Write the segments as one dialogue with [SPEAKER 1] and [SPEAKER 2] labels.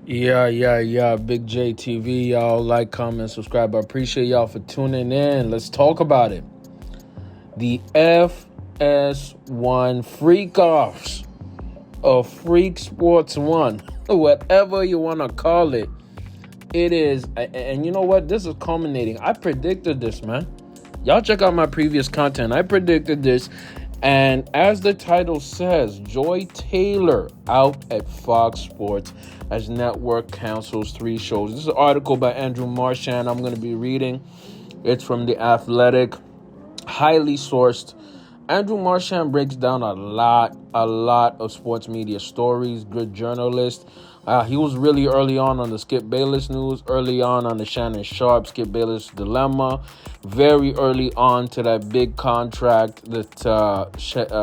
[SPEAKER 1] Yeah. Big J TV, y'all. Like, comment, subscribe. I appreciate y'all for tuning in. Let's talk about it. The FS1 Freak Offs of Freak Sports 1, whatever you want to call it. It is, and you know what? This is culminating. I predicted this, man. Y'all check out my previous content. I predicted this. And as the title says, Joy Taylor out at Fox Sports as network cancels 3 shows. This is an article by Andrew Marchand I'm going to be reading. It's from The Athletic, highly sourced. Andrew Marchand breaks down a lot of sports media stories, good journalist. He was really early on the Skip Bayless news, early on the Shannon Sharpe, Skip Bayless dilemma, very early on to that big contract that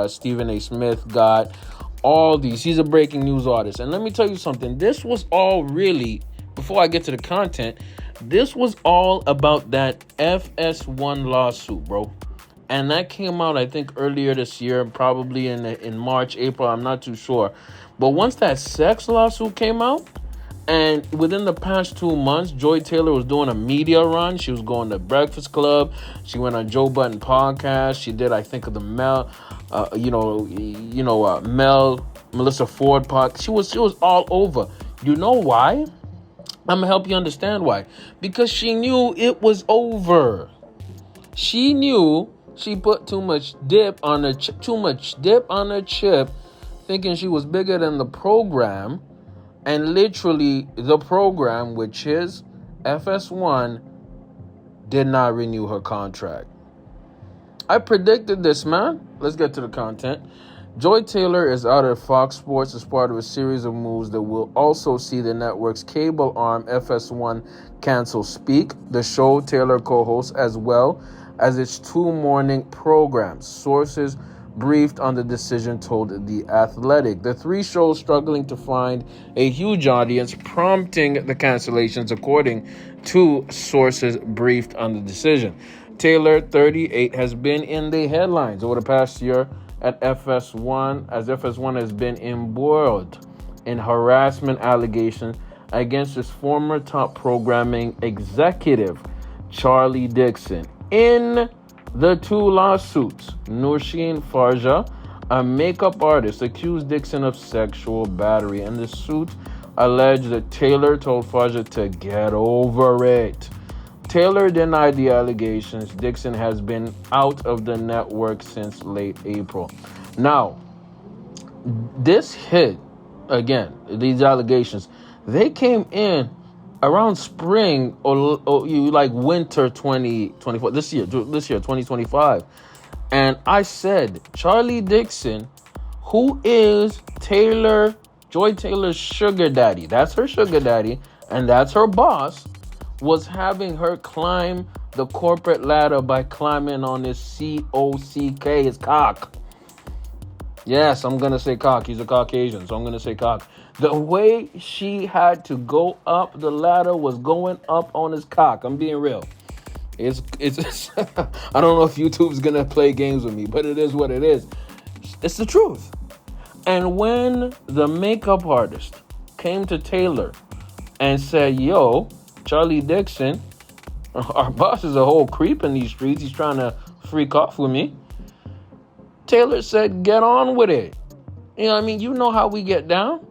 [SPEAKER 1] Stephen A. Smith got. All these. He's a breaking news artist. And let me tell you something. This was all really, before I get to the content, this was all about that FS1 lawsuit, bro. And that came out, I think, earlier this year, probably in March, April. I'm not too sure. But once that sex lawsuit came out, and within the past 2 months, Joy Taylor was doing a media run. She was going to Breakfast Club. She went on Joe Budden podcast. She did, I think, of the Melissa Ford podcast. She was all over. You know why? I'm gonna help you understand why. Because she knew it was over. She knew she put too much dip on her chip, thinking she was bigger than the program, and literally the program, which is FS1, did not renew her contract. I predicted this, man. Let's get to the content. Joy Taylor is out at Fox Sports as part of a series of moves that will also see the network's cable arm FS1 cancel Speak, the show Taylor co-hosts, as well as its 2 morning programs. Sources briefed on the decision told The Athletic. The 3 shows struggling to find a huge audience, prompting the cancellations, according to sources briefed on the decision. Taylor, 38, has been in the headlines over the past year at FS1, as FS1 has been embroiled in harassment allegations against its former top programming executive, Charlie Dixon. In the 2 lawsuits, Noorsheen Farja, a makeup artist, accused Dixon of sexual battery, and the suit alleged that Taylor told Farja to get over it. Taylor denied the allegations. Dixon has been out of the network since late April. Now, this hit, again, these allegations, they came in around spring or winter 2024, this year 2025. And I said, Charlie Dixon, who is Joy Taylor's sugar daddy, that's her sugar daddy, and that's her boss, was having her climb the corporate ladder by climbing on his COCK, his cock. Yes, I'm going to say cock. He's a Caucasian, so I'm going to say cock. The way she had to go up the ladder was going up on his cock. I'm being real. It's I don't know if YouTube's going to play games with me, but it is what it is. It's the truth. And when the makeup artist came to Taylor and said, yo, Charlie Dixon, our boss is a whole creep in these streets. He's trying to freak off with me. Taylor said, get on with it. You know what I mean? You know how we get down.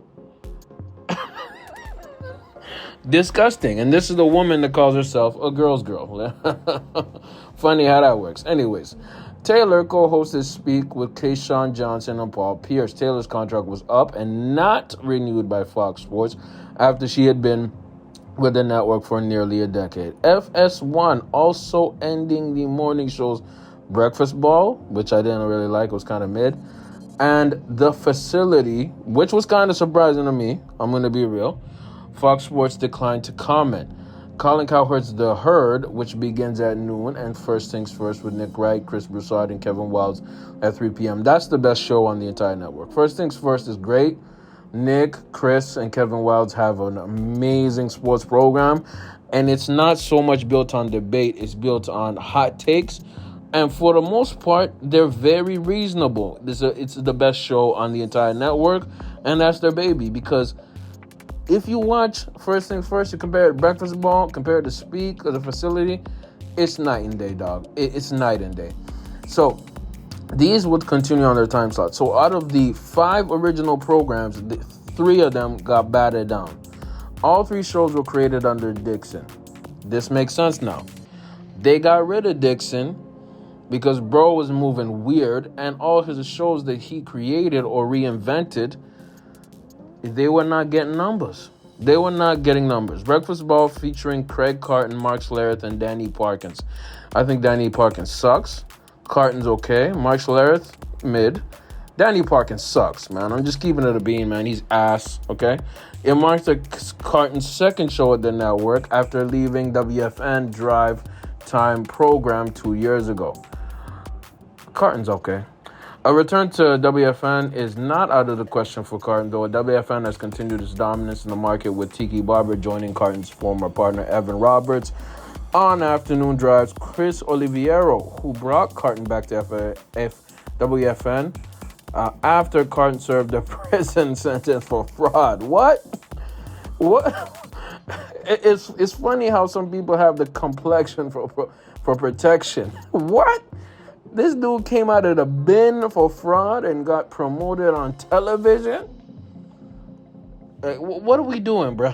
[SPEAKER 1] Disgusting. And this is the woman that calls herself a girl's girl. Funny how that works. Anyways, Taylor co-hosted Speak with Keyshawn Johnson and Paul Pierce. Taylor's contract was up and not renewed by Fox Sports after she had been with the network for nearly a decade. FS1 also ending the morning show's Breakfast Ball, which I didn't really like, was kind of mid, and The Facility, which was kind of surprising to me. I'm going to be real. Fox Sports declined to comment. Colin Cowherd's The Herd, which begins at noon, and First Things First with Nick Wright, Chris Broussard, and Kevin Wildes at 3 p.m. That's the best show on the entire network. First Things First is great. Nick, Chris, and Kevin Wildes have an amazing sports program, and it's not so much built on debate. It's built on hot takes, and for the most part, they're very reasonable. It's the best show on the entire network, and that's their baby, because If you watch First Things First, you compare it to Breakfast Ball, compare it to Speak or the facility, it's night and day, dog. It's night and day. So these would continue on their time slot. So out of the 5 original programs, 3 of them got batted down. All 3 shows were created under Dixon. This makes sense now. They got rid of Dixon because bro was moving weird, and all his shows that he created or reinvented, they were not getting numbers. They were not getting numbers. Breakfast Ball featuring Craig Carton, Mark Schlereth, and Danny Parkins. I think Danny Parkins sucks. Carton's okay. Mark Schlereth, mid. Danny Parkins sucks, man. I'm just keeping it a bean, man. He's ass, okay? It marks Carton's second show at the network after leaving WFN Drive Time program 2 years ago. Carton's okay. A return to WFN is not out of the question for Carton, though. WFN has continued its dominance in the market, with Tiki Barber joining Carton's former partner Evan Roberts on afternoon drives. Chris Oliviero, who brought Carton back to WFN after Carton served a prison sentence for fraud. What? It's funny how some people have the complexion for protection. What? This dude came out of the bin for fraud and got promoted on television? What are we doing, bro?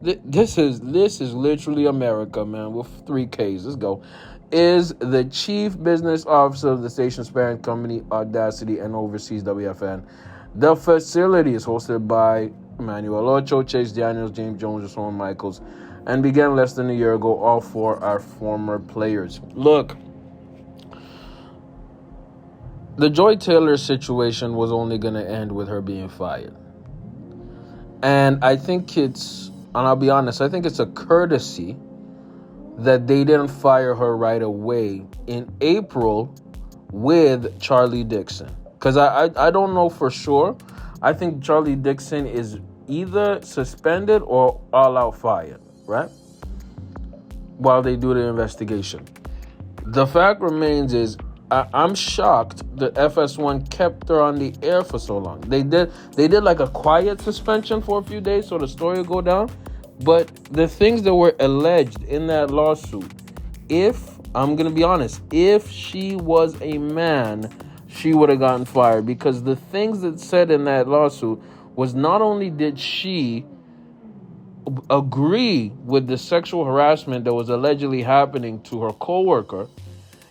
[SPEAKER 1] This is literally America, man, with 3 Ks. Let's go. Is the chief business officer of the station's parent company, Audacity, and oversees WFN. The facility is hosted by Emmanuel Ocho, Chase Daniels, James Jones, and Shawn Michaels, and began less than a year ago. All 4 are former players. Look, the Joy Taylor situation was only going to end with her being fired. And I think and I'll be honest, I think it's a courtesy that they didn't fire her right away in April with Charlie Dixon. Because I don't know for sure. I think Charlie Dixon is either suspended or all-out fired, right? While they do the investigation. The fact remains is, I'm shocked that FS1 kept her on the air for so long. They did like a quiet suspension for a few days so the story would go down. But the things that were alleged in that lawsuit, I'm going to be honest, if she was a man, she would have gotten fired. Because the things that said in that lawsuit was, not only did she agree with the sexual harassment that was allegedly happening to her coworker,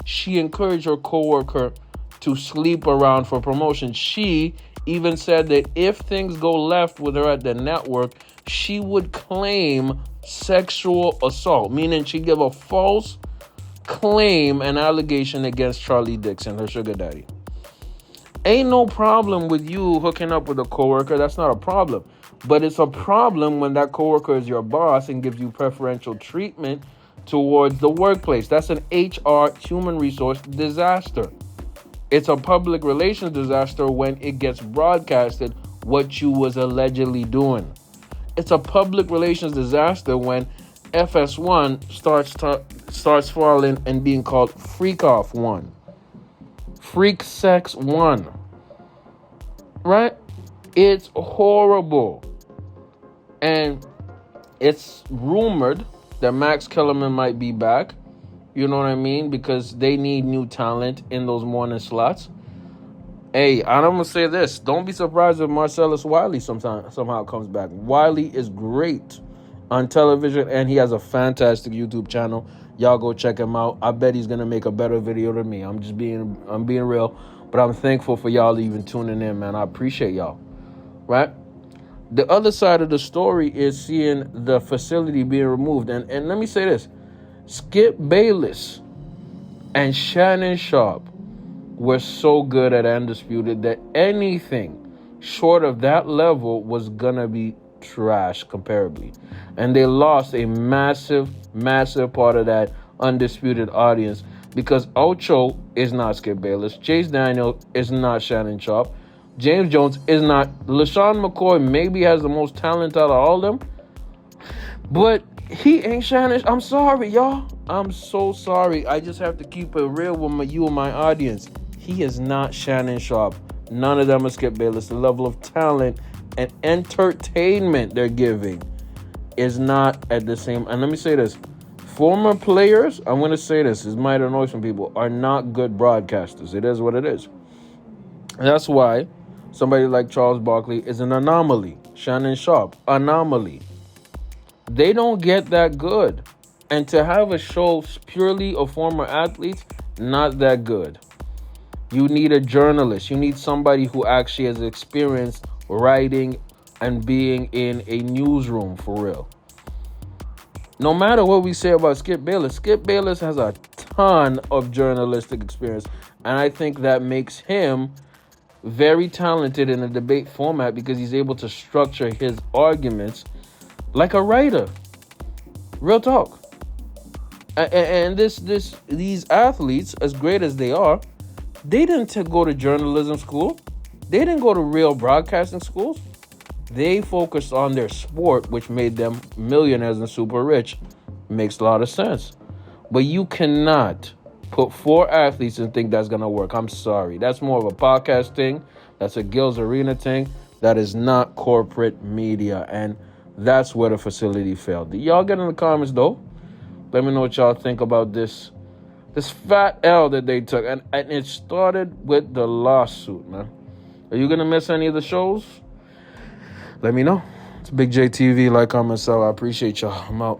[SPEAKER 1] she encouraged her coworker to sleep around for promotion. She even said that if things go left with her at the network, she would claim sexual assault, meaning she'd give a false claim and allegation against Charlie Dixon, her sugar daddy. Ain't no problem with you hooking up with a coworker. That's not a problem. But it's a problem when that coworker is your boss and gives you preferential treatment towards the workplace. That's an HR, human resource disaster. It's a public relations disaster when it gets broadcasted what you was allegedly doing. It's a public relations disaster when FS1 starts falling and being called Freak Off 1. Freak Sex 1. Right? It's horrible. And it's rumored that Max Kellerman might be back. You know what I mean? Because they need new talent in those morning slots. Hey, I'm going to say this. Don't be surprised if Marcellus Wiley somehow comes back. Wiley is great on television, and he has a fantastic YouTube channel. Y'all go check him out. I bet he's going to make a better video than me. I'm being real. But I'm thankful for y'all even tuning in, man. I appreciate y'all. Right? The other side of the story is seeing the facility being removed. And let me say this. Skip Bayless and Shannon Sharpe were so good at Undisputed that anything short of that level was going to be trash comparably. And they lost a massive, massive part of that Undisputed audience because Ocho is not Skip Bayless. Chase Daniel is not Shannon Sharpe. James Jones is not. LaShawn McCoy maybe has the most talent out of all of them. But he ain't Shannon. I'm sorry, y'all. I'm so sorry. I just have to keep it real with you and my audience. He is not Shannon Sharpe. None of them are Skip Bayless. The level of talent and entertainment they're giving is not at the same. And let me say this. Former players, I'm going to say this might annoy some people, are not good broadcasters. It is what it is. And that's why somebody like Charles Barkley is an anomaly. Shannon Sharp, anomaly. They don't get that good. And to have a show purely of former athletes, not that good. You need a journalist. You need somebody who actually has experienced writing and being in a newsroom for real. No matter what we say about Skip Bayless has a ton of journalistic experience. And I think that makes him very talented in a debate format because he's able to structure his arguments like a writer. Real talk. And these athletes, as great as they are, they didn't go to journalism school. They didn't go to real broadcasting schools. They focused on their sport, which made them millionaires and super rich. Makes a lot of sense. But you cannot put 4 athletes and think that's going to work. I'm sorry. That's more of a podcast thing. That's a Gil's Arena thing. That is not corporate media. And that's where the facility failed. Y'all get in the comments, though. Let me know what y'all think about this fat L that they took. And it started with the lawsuit, man. Are you going to miss any of the shows? Let me know. It's Big J TV. Like, comment, sub. I appreciate y'all. I'm out.